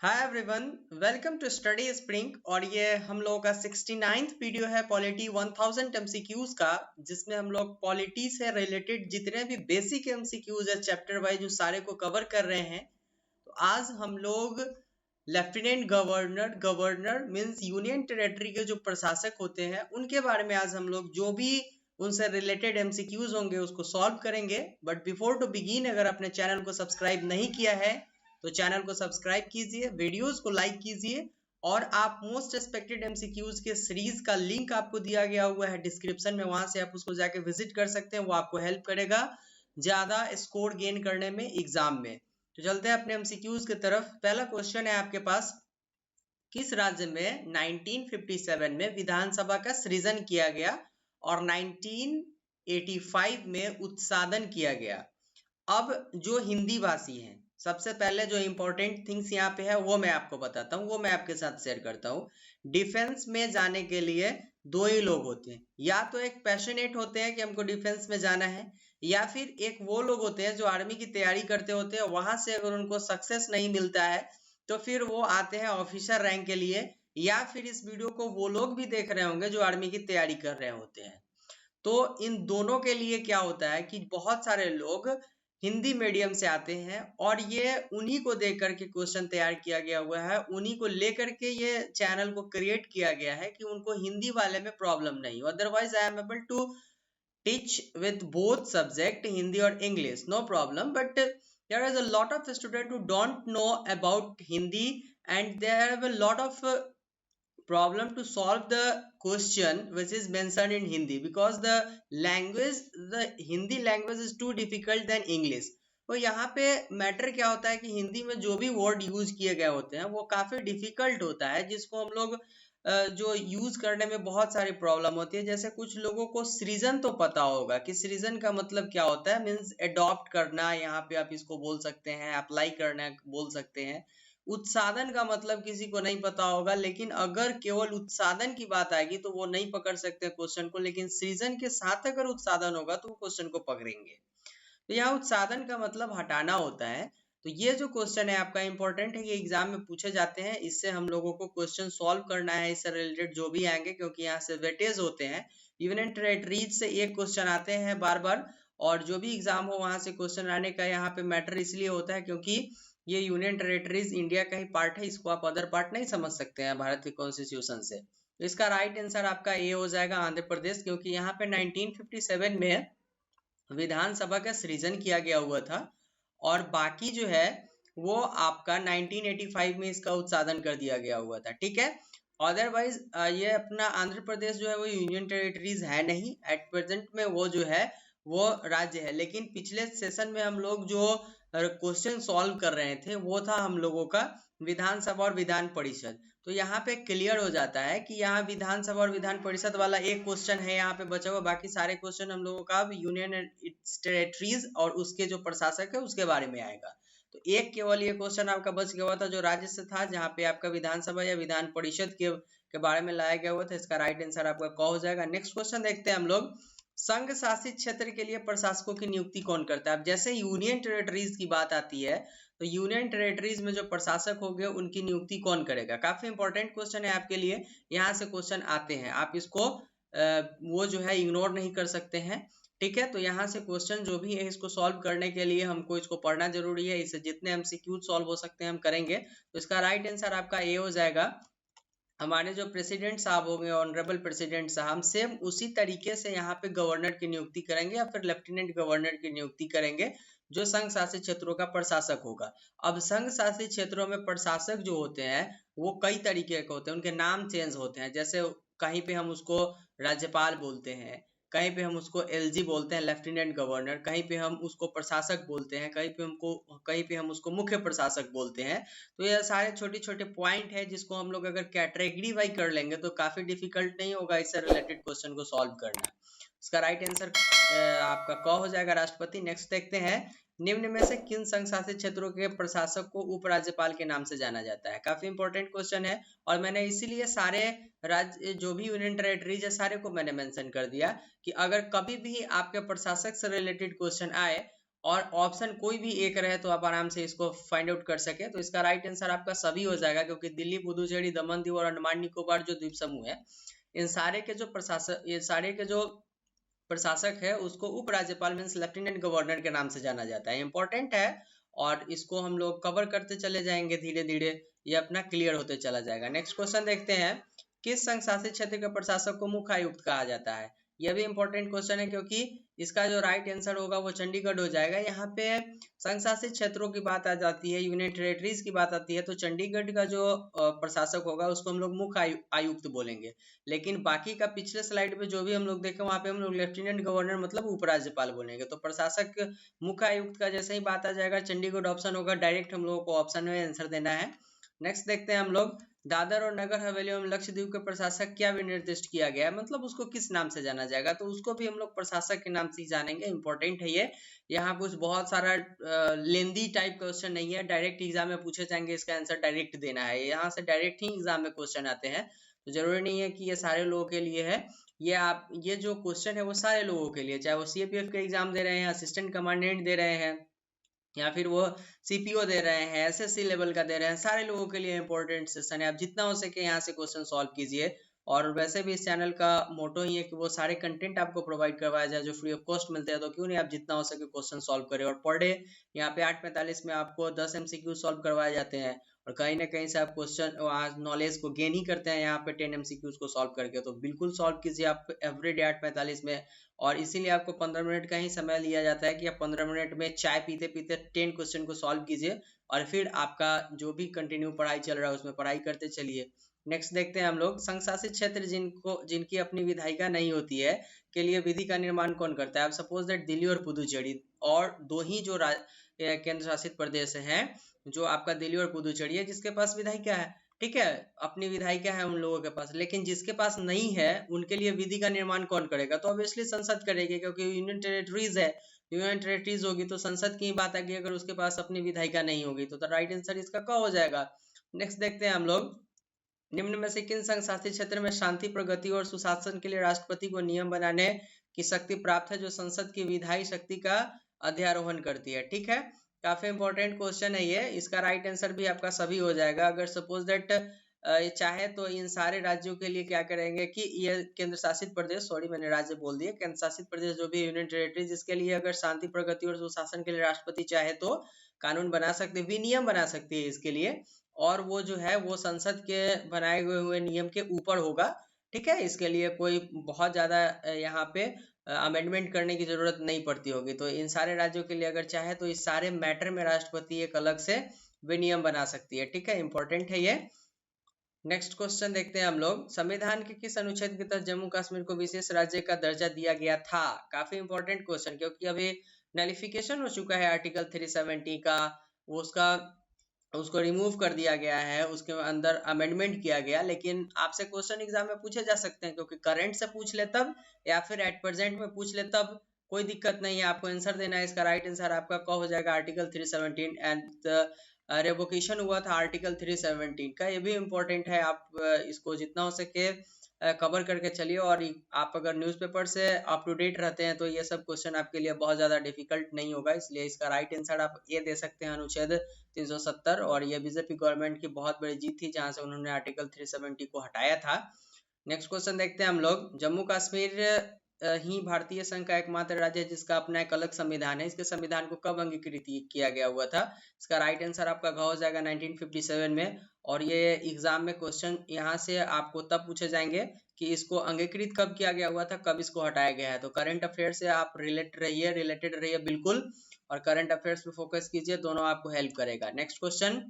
Hi everyone, welcome to study spring. और ये हम लोगों का 69th वीडियो है पॉलिटी 1000 एमसीक्यूज का, जिसमें हम लोग पॉलिटी से रिलेटेड जितने भी बेसिक एमसीक्यूज है चैप्टर वाइज उस सारे को कवर कर रहे हैं। तो आज हम लोग lieutenant governor governor means union territory के जो प्रशासक होते हैं उनके बारे में आज हम लोग जो भी उनसे रिलेटेड एमसीक्यूज होंगे उसको सॉल्व करेंगे। बट बिफोर टू बिगिन, अगर अपने चैनल को सब्सक्राइब नहीं किया है तो चैनल को सब्सक्राइब कीजिए, वीडियोस को लाइक कीजिए और आप मोस्ट एक्सपेक्टेड एमसीक्यूज के सीरीज का लिंक आपको दिया गया हुआ है डिस्क्रिप्शन में, वहां से आप उसको जाके विजिट कर सकते हैं। वो आपको हेल्प करेगा ज्यादा स्कोर गेन करने में एग्जाम में। तो चलते हैं अपने एमसीक्यूज की तरफ। पहला क्वेश्चन है आपके पास, किस राज्य में 1957 में विधानसभा का सृजन किया गया और 1985 में उत्सादन किया गया? अब जो हिंदी भाषी हैं, सबसे पहले जो इंपॉर्टेंट थिंग्स यहाँ पे है वो मैं आपको बताता हूँ, वो मैं आपके साथ शेयर करता हूँ। डिफेंस में जाने के लिए दो ही लोग होते हैं, या तो एक पैशनेट होते हैं कि हमको डिफेंस में जाना है, या फिर एक वो लोग होते हैं जो आर्मी की तैयारी करते होते हैं, वहां से अगर उनको सक्सेस नहीं मिलता है तो फिर वो आते हैं ऑफिसर रैंक के लिए। या फिर इस वीडियो को वो लोग भी देख रहे होंगे जो आर्मी की तैयारी कर रहे होते हैं। तो इन दोनों के लिए क्या होता है कि बहुत सारे लोग हिंदी मीडियम से आते हैं और ये उन्हीं को देख करके क्वेश्चन तैयार किया गया हुआ है, उन्हीं को लेकर के ये चैनल को क्रिएट किया गया है कि उनको हिंदी वाले में प्रॉब्लम नहीं हो। Otherwise I am able to teach with both subject, Hindi और English, no problem. But there is a lot of students who don't know about Hindi and they have a lot of problem to solve the question which is mentioned in Hindi because the language, the Hindi language is too difficult than English। तो यहाँ पे matter क्या होता है कि हिंदी में जो भी वर्ड यूज किए गए होते हैं वो काफी डिफिकल्ट होता है, जिसको हम लोग जो यूज करने में बहुत सारी प्रॉब्लम होती है। जैसे कुछ लोगों को सृजन तो पता होगा कि सृजन का मतलब क्या होता है, मीन्स अडॉप्ट करना, यहाँ पे आप इसको बोल सकते हैं, अप्लाई करना बोल सकते हैं। उत्सादन का मतलब किसी को नहीं पता होगा, लेकिन अगर केवल उत्सादन की बात आएगी तो वो नहीं पकड़ सकते क्वेश्चन को, लेकिन सृजन के साथ अगर उत्सादन होगा तो वो क्वेश्चन को पकड़ेंगे। तो यहाँ उत्सादन का मतलब हटाना होता है। तो ये जो क्वेश्चन है आपका इंपॉर्टेंट है, ये एग्जाम में पूछे जाते हैं, इससे हम लोगों को क्वेश्चन सॉल्व करना है, इससे रिलेटेड जो भी आएंगे, क्योंकि यहाँ से वेटेज होते हैं। यूनियन टेरेटरीज से एक क्वेश्चन आते हैं बार बार, और जो भी एग्जाम हो वहां से क्वेश्चन आने का यहाँ पे मैटर इसलिए होता है क्योंकि ये यूनियन टेरेटरीज इंडिया का ही पार्ट है, इसको आप अदर पार्ट नहीं समझ सकते हैं भारत के कॉन्स्टिट्यूशन से। तो इसका राइट आंसर आपका ए हो जाएगा, आंध्र प्रदेश, क्योंकि यहाँ पे 1957 में विधानसभा का सृजन किया गया हुआ था और बाकी जो है वो आपका 1985 में इसका उत्सादन कर दिया गया हुआ था। ठीक है, अदरवाइज ये अपना आंध्र प्रदेश जो है वो यूनियन टेरिटरीज है नहीं, एट प्रेजेंट में वो जो है वो राज्य है। लेकिन पिछले सेशन में हम लोग जो क्वेश्चन सॉल्व कर रहे थे वो था हम लोगों का विधानसभा और विधान परिषद। तो यहाँ पे क्लियर हो जाता है कि यहाँ विधानसभा और विधान परिषद वाला एक क्वेश्चन है यहाँ पे बचा हुआ, बाकी सारे क्वेश्चन हम लोगों का यूनियन इट्स टेरिटरीज और उसके जो प्रशासक है उसके बारे में आएगा। तो एक केवल ये क्वेश्चन आपका बच गया हुआ था जो राज्य से था, जहाँ पे आपका विधानसभा या विधान परिषद के बारे में लाया गया हुआ था। इसका राइट आंसर आपका क हो जाएगा। नेक्स्ट क्वेश्चन देखते हैं हम लोग, संघ शासित क्षेत्र के लिए प्रशासकों की नियुक्ति कौन करता है? अब जैसे यूनियन टेरिटरीज की बात आती है तो यूनियन टेरिटरीज में जो प्रशासक हो गए उनकी नियुक्ति कौन करेगा? काफी इंपॉर्टेंट क्वेश्चन है आपके लिए, यहाँ से क्वेश्चन आते हैं, आप इसको वो जो है इग्नोर नहीं कर सकते हैं। ठीक है, तो यहाँ से क्वेश्चन जो भी है इसको सॉल्व करने के लिए हमको इसको पढ़ना जरूरी है, इससे जितने एमसीक्यू सॉल्व हो सकते हैं हम करेंगे। तो इसका राइट आंसर आपका ए हो जाएगा। हमारे जो प्रेसिडेंट साहब होंगे, ऑनरेबल प्रेसिडेंट साहब, सेम उसी तरीके से यहाँ पे गवर्नर की नियुक्ति करेंगे या फिर लेफ्टिनेंट गवर्नर की नियुक्ति करेंगे जो संघ शासित क्षेत्रों का प्रशासक होगा। अब संघ शासित क्षेत्रों में प्रशासक जो होते हैं वो कई तरीके के होते हैं, उनके नाम चेंज होते हैं। जैसे कहीं पे हम उसको राज्यपाल बोलते हैं, कहीं पे हम उसको एलजी बोलते हैं, लेफ्टिनेंट गवर्नर, कहीं पे हम उसको प्रशासक बोलते हैं, कहीं पे हम उसको मुख्य प्रशासक बोलते हैं। तो ये सारे छोटे छोटे पॉइंट है जिसको हम लोग अगर कैटेगरी वाइज कर लेंगे तो काफी डिफिकल्ट नहीं होगा इससे रिलेटेड क्वेश्चन को सॉल्व करना। इसका राइट आंसर आपका क हो जाएगा, राष्ट्रपति। नेक्स्ट देखते हैं, निम्न में से किन संघ शासित क्षेत्रों के प्रशासक को उपराज्यपाल के नाम से जाना जाता है? काफी इंपॉर्टेंट क्वेश्चन है और मैंने इसीलिए सारे राज्य जो भी यूनियन टेरिटरीज है सारे को मैंने मेंशन कर दिया कि अगर कभी भी आपके प्रशासक से रिलेटेड क्वेश्चन आए और ऑप्शन कोई भी एक रहे तो आप आराम से इसको फाइंड आउट कर सके। तो इसका राइट आंसर आपका सभी हो जाएगा, क्योंकि दिल्ली, पुदुचेरी, दमन दीव और अंडमान निकोबार जो द्वीप समूह है, इन सारे के जो प्रशासक, ये सारे के जो प्रशासक है उसको उपराज्यपाल मीन्स लेफ्टिनेंट गवर्नर के नाम से जाना जाता है। इंपॉर्टेंट है और इसको हम लोग कवर करते चले जाएंगे धीरे धीरे, ये अपना क्लियर होते चला जाएगा। नेक्स्ट क्वेश्चन देखते हैं, किस संघ शासित क्षेत्र के प्रशासक को मुख्य आयुक्त कहा जाता है? यह भी इंपॉर्टेंट क्वेश्चन है, क्योंकि इसका जो राइट आंसर होगा वो चंडीगढ़ हो जाएगा। यहाँ पे संघ शासित क्षेत्रों की बात आ जाती है, यूनियन टेरिटरीज की बात आती है, तो चंडीगढ़ का जो प्रशासक होगा उसको हम लोग मुख्य आयुक्त बोलेंगे। लेकिन बाकी का पिछले स्लाइड पे जो भी हम लोग देखे वहां पे हम लोग लेफ्टिनेंट गवर्नर मतलब उपराज्यपाल बोलेंगे। तो प्रशासक मुख्य आयुक्त का जैसे ही बात आ जाएगा चंडीगढ़ ऑप्शन होगा, डायरेक्ट हम लोगों को ऑप्शन में आंसर देना है। नेक्स्ट देखते हैं हम लोग, दादर और नगर हवेली एवं लक्षद्वीप के प्रशासक क्या निर्दिष्ट किया गया है, मतलब उसको किस नाम से जाना जाएगा? तो उसको भी हम लोग प्रशासक के नाम से ही जानेंगे। इंपॉर्टेंट है ये, यहाँ कुछ बहुत सारा लेंदी टाइप क्वेश्चन नहीं है, डायरेक्ट एग्जाम में पूछे जाएंगे, इसका आंसर डायरेक्ट देना है। यहाँ से डायरेक्ट ही एग्जाम में क्वेश्चन आते हैं, तो जरूरी नहीं है कि ये सारे लोगों के लिए है। ये जो क्वेश्चन है वो सारे लोगों के लिए, चाहे वो सीएपीएफ के एग्जाम दे रहे हैं, असिस्टेंट कमांडेंट दे रहे हैं, या फिर वो सीपीओ दे रहे हैं, एसएससी लेवल का दे रहे हैं, सारे लोगों के लिए इंपॉर्टेंट सेशन है। आप जितना हो सके यहाँ से क्वेश्चन सॉल्व कीजिए। और वैसे भी इस चैनल का मोटो ही है कि वो सारे कंटेंट आपको प्रोवाइड करवाया जाए जो फ्री ऑफ कॉस्ट मिलते हैं, तो क्यों नहीं आप जितना हो सके क्वेश्चन सॉल्व करें। और पर डे यहाँ पे 8:45 में आपको 10 MCQ सॉल्व करवाए जाते हैं, और कहीं ना कहीं से आप क्वेश्चन नॉलेज को गेन ही करते हैं यहाँ पे 10 MCQs को सॉल्व करके। तो बिल्कुल सॉल्व कीजिए आप एवरीडे 8:45 में, और इसीलिए आपको 15 मिनट का ही समय लिया जाता है कि आप 15 मिनट में चाय पीते पीते 10 क्वेश्चन को सॉल्व कीजिए, और फिर आपका जो भी कंटिन्यू पढ़ाई चल रहा है उसमें पढ़ाई करते चलिए। नेक्स्ट देखते हैं हम लोग, संघ शासित क्षेत्र जिनकी अपनी विधायिका नहीं होती है के लिए विधि का निर्माण कौन करता है? आप सपोज दैट दिल्ली और पुदुचेरी, और दो ही जो केंद्र शासित प्रदेश हैं, जो आपका दिल्ली और पुदुचेरी है, जिसके पास विधायिका है, ठीक है, अपनी विधायिका है उन लोगों के पास। लेकिन जिसके पास नहीं है उनके लिए विधि का निर्माण कौन करेगा? तो ऑब्वियसली संसद करेगी, क्योंकि यूनियन टेरिटरीज है, यूनियन टेरिटरीज होगी तो संसद की बात आएगी अगर उसके पास अपनी विधायिका नहीं होगी। तो राइट आंसर इसका क हो जाएगा। नेक्स्ट देखते हैं हम लोग, निम्न में से किन संघ शासित क्षेत्र में शांति, प्रगति और सुशासन के लिए राष्ट्रपति को नियम बनाने की शक्ति प्राप्त है, जो संसद की विधायी शक्ति का अध्यारोहण करती है? ठीक है, काफी इंपॉर्टेंट क्वेश्चन है ये, इसका राइट आंसर भी आपका सभी हो जाएगा। अगर सपोज दैट चाहे तो इन सारे राज्यों के लिए क्या करेंगे कि ये केंद्र शासित प्रदेश, सॉरी मैंने राज्य बोल दिया, केंद्र शासित प्रदेश जो भी यूनियन टेरिटरी, जिसके लिए अगर शांति, प्रगति और सुशासन के लिए राष्ट्रपति चाहे तो कानून बना सकते, विनियम बना सकती है इसके लिए, और वो जो है वो संसद के बनाए हुए नियम के ऊपर होगा। ठीक है, इसके लिए कोई बहुत ज्यादा यहाँ पे अमेंडमेंट करने की जरूरत नहीं पड़ती होगी। तो इन सारे राज्यों के लिए अगर चाहे तो इस सारे मैटर में राष्ट्रपति एक अलग से विनियम बना सकती है। ठीक है, इंपॉर्टेंट है ये। नेक्स्ट क्वेश्चन देखते हैं हम लोग, संविधान के किस अनुच्छेद के तहत जम्मू कश्मीर को विशेष राज्य का दर्जा दिया गया था? काफी इंपॉर्टेंट क्वेश्चन, क्योंकि अभी नलिफिकेशन हो चुका है आर्टिकल 370 का, वो उसको रिमूव कर दिया गया है, उसके अंदर अमेंडमेंट किया गया। लेकिन आपसे क्वेश्चन एग्जाम में पूछे जा सकते हैं, क्योंकि करंट से पूछ ले तब, या फिर एट प्रेजेंट में पूछ ले तब, कोई दिक्कत नहीं है, आपको आंसर देना है। इसका राइट आंसर आपका क्या हो जाएगा? आर्टिकल 317, एंड रेवोकेशन हुआ था आर्टिकल 317 का, ये भी इम्पोर्टेंट है। आप इसको जितना हो सके कवर करके चलिए, और आप अगर न्यूज़पेपर से अप टू डेट रहते हैं तो ये सब क्वेश्चन आपके लिए बहुत ज़्यादा डिफिकल्ट नहीं होगा। इसलिए इसका राइट आंसर आप ये दे सकते हैं, अनुच्छेद 370, और ये बीजेपी गवर्नमेंट की बहुत बड़ी जीत थी जहां से उन्होंने आर्टिकल 370 को हटाया था। नेक्स्ट क्वेश्चन देखते हैं हम लोग, जम्मू कश्मीर ही भारतीय संघ का एकमात्र राज्य है जिसका अपना एक अलग संविधान है, इसके संविधान को कब अंगीकृत किया गया हुआ था? इसका राइट आंसर आपका घ हो जाएगा 1957 में। और ये एग्जाम में क्वेश्चन यहाँ से आपको तब पूछे जाएंगे कि इसको अंगीकृत कब किया गया हुआ था, कब इसको हटाया गया है। तो करंट अफेयर से आप रिलेटेड रहिए बिल्कुल, और करंट अफेयर्स पे फोकस कीजिए, दोनों आपको हेल्प करेगा। नेक्स्ट क्वेश्चन,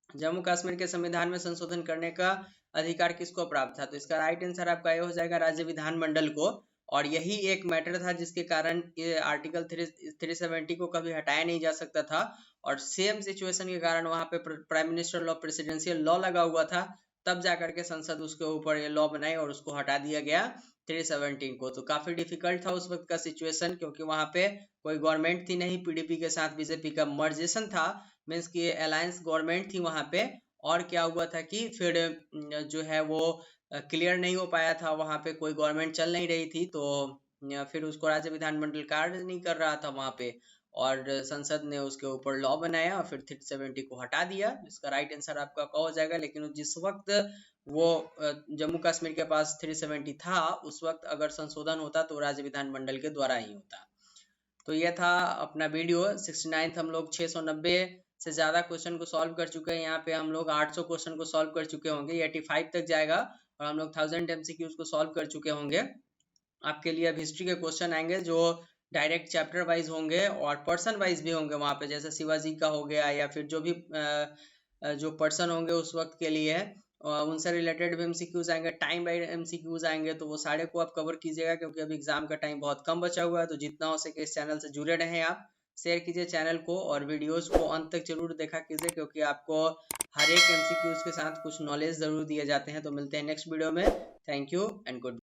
जम्मू कश्मीर के संविधान में संशोधन करने का अधिकार किसको प्राप्त था? तो इसका राइट आंसर आपका ये हो जाएगा राज्य विधानमंडल को। और यही एक मैटर था जिसके कारण ये आर्टिकल 370 को कभी हटाया नहीं जा सकता था, और सेम सिचुएशन के कारण वहां पे prime minister law, presidential law लगा हुआ था, तब जाकर के संसद उसके ऊपर ये लॉ बनाई और उसको हटा दिया गया 317 को। तो काफी डिफिकल्ट था उस वक्त का सिचुएशन, क्योंकि वहां पे कोई गवर्नमेंट थी नहीं, पीडीपी के साथ बीजेपी का मर्जेशन था, मीन्स की अलायंस गवर्नमेंट थी वहां पे। और क्या हुआ था कि फिर जो है वो क्लियर नहीं हो पाया था, वहां पे कोई गवर्नमेंट चल नहीं रही थी, तो फिर उसको राज्य विधानमंडल कार्य नहीं कर रहा था वहां पे, और संसद ने उसके ऊपर लॉ बनाया और फिर 370 को हटा दिया। इसका राइट आंसर आपका क हो जाएगा। लेकिन जिस वक्त वो जम्मू कश्मीर के पास 370 था, उस वक्त अगर संशोधन होता तो राज्य विधानमंडल के द्वारा ही होता। तो ये था अपना वीडियो 69th। हम लोग 690 से ज़्यादा क्वेश्चन को सॉल्व कर चुके हैं। यहाँ पे हम लोग 800 क्वेश्चन को सॉल्व कर चुके होंगे, 85 तक जाएगा और हम लोग 1000 MCQs को सॉल्व कर चुके होंगे। आपके लिए अब हिस्ट्री के क्वेश्चन आएंगे जो डायरेक्ट चैप्टर वाइज होंगे और पर्सन वाइज भी होंगे वहाँ पे, जैसे शिवाजी का हो गया या फिर जो भी जो पर्सन होंगे उस वक्त के लिए उनसे रिलेटेड भी MCQs आएंगे, टाइम बाइड MCQs आएंगे। तो वो सारे को आप कवर कीजिएगा क्योंकि अभी एग्जाम का टाइम बहुत कम बचा हुआ है। तो जितना हो सके इस चैनल से जुड़े रहें, आप शेयर कीजिए चैनल को और वीडियोस को अंत तक जरूर देखा कीजिए क्योंकि आपको हर एक MCQs के साथ कुछ नॉलेज जरूर दिए जाते हैं। तो मिलते हैं नेक्स्ट वीडियो में। Thank you and good.